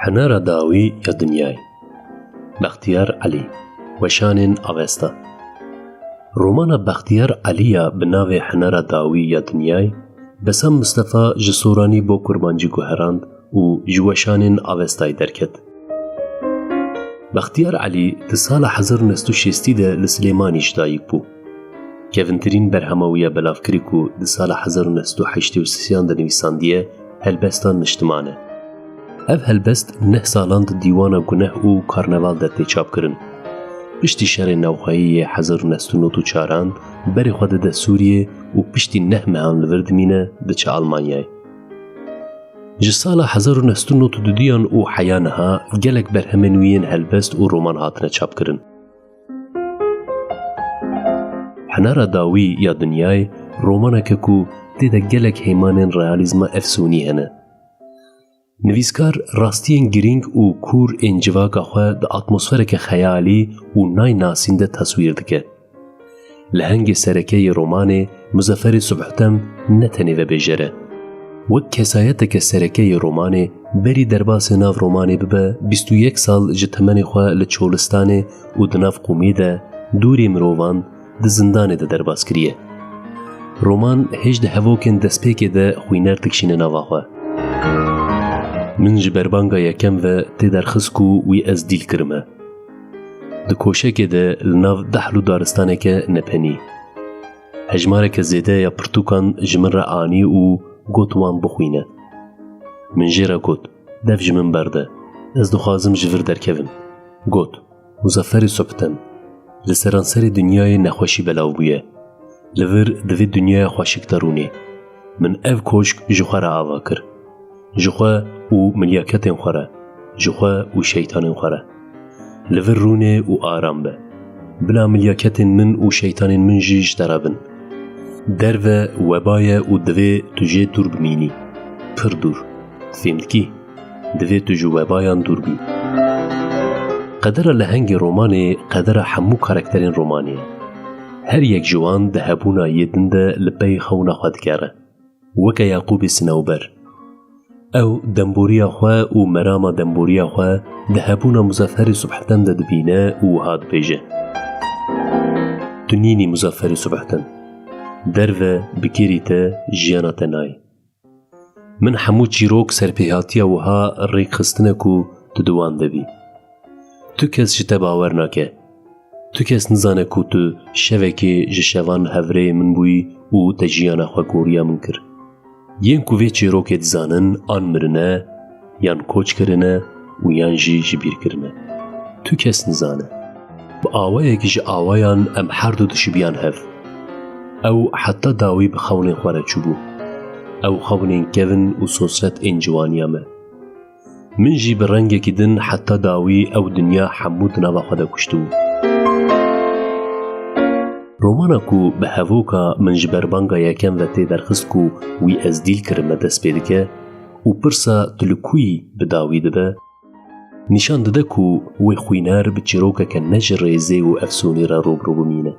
حنارا داوی یا دنیای بختیار علی وشان آوستا رومانا بختیار علی بناو حنارا داوی یا دنیای بسام مصطفى جسورانی بو قربانجی گوهراند و جوشان آوستای درکت. بختیار علی تسال 1960 ده لسلیمانیش دایک بو. کهونترین برهمویه بلافکری کو تسال 1983 ده نویساندیه هلبستان نشتمانه. اف هلبست 9 سالان ده دیوان گنه و کارنوال ده تیچاب کرن. پشتی شهر نوخایی 1994 بری خود ده سوریه و پشتی 9 مهان لوردمینه ده چه آلمانیای. جسال 1992 و حیانها گلک برهمنوین هلبست و رومان هاتنه چاپ کرن. حنارا داوی یا دنیای رومانه که کو دیده گلک هیمان ریالیزم افسونی هنه. نویسکار راستین گرینگ و کور انجواگا خواه ده اتمسفرک خیالی و نای ناسینده تصویر دکه. لهنگ سرکه رومانه مظفر صبحتم نتنی و بجره. وک کسایت که سرکه رومانه بری درباس ناو رومانه ببه 21 سال جتمن خواه لچولستانه و دناف قومی ده دوری مروان ده زندانه ده درباس کریه. رومان هیچ ده هفوکن دسپیک ده خوینر تکشین ناوا خواه. من جبربانگا یکم و تی درخسکو وی از دیل کرمه. ده کوشه که ده لناو دحلو دارستانه که نپنی. هجماره که زیده یا پرتوکان جمن را آنی و گوت وان بخوینه. من جیره گوت دف جمن برده. از دخوازم جور درکوم. گوت مظفر صبحتم. لسرانسر دنیای نخوشی بلاو بویه. لور دوی دنیای خوشک درونه. من اف کوشک جخواه را آوا کر. جخواه و ملیاکتین خوره. جخواه و شیطانین خوره. لور رونه و آرام به. بلا ملیاکتین من و شیطانین من جیش درابن. در و وبای و دوی تجه دور بمینی. پر دور. فهمت کی؟ دوی تجه وبایان دور بی. قدر لهنگ رومانه قدر حمو کارکترین رومانه. هر یک جوان ده هبونا یدنده لبی خونا خواد کاره. وکا یعقوب سنوبر. او دنبوریا خواه و مرام دنبوریا خواه ده هبونا مظفر صبحتن ده دبینه و هاد بیجه. تنینی مظفر صبحتن. در و بگیری تا جیانا تنای. من حمو چیروک سرپیهاتیا و ها ریک خستنه کو تدوان دبی. تو کس جتا باور ناکه. تو کس نزانه کو تو شوکی جشوان هفره من بوی و تجیانا خواه گوریا من کر. ین کووی چیروکت زانن آن مرنه یان کوچ کرنه و یان جی جبیر کرنه. تو کس نزانه. با آوائه که جا آوائیان ام هر دو دشبیان هف. او حتی داوی بخونین خواره چوبو. او خونین کون و سوسرت انجوانیامه. من جی برنگه کدن حتی داوی او دنیا حمود نوا خوده کشتو. رومانا کو به هفوکا من جبربانگا یکم و تی درخست کو وی از دیل کرمه دست پیدکه و پرسا تلکوی بداوی دبه نشان دده کو وی خوینار به چیروکا که نجر ریزه و افسونی را روبرو بمینه.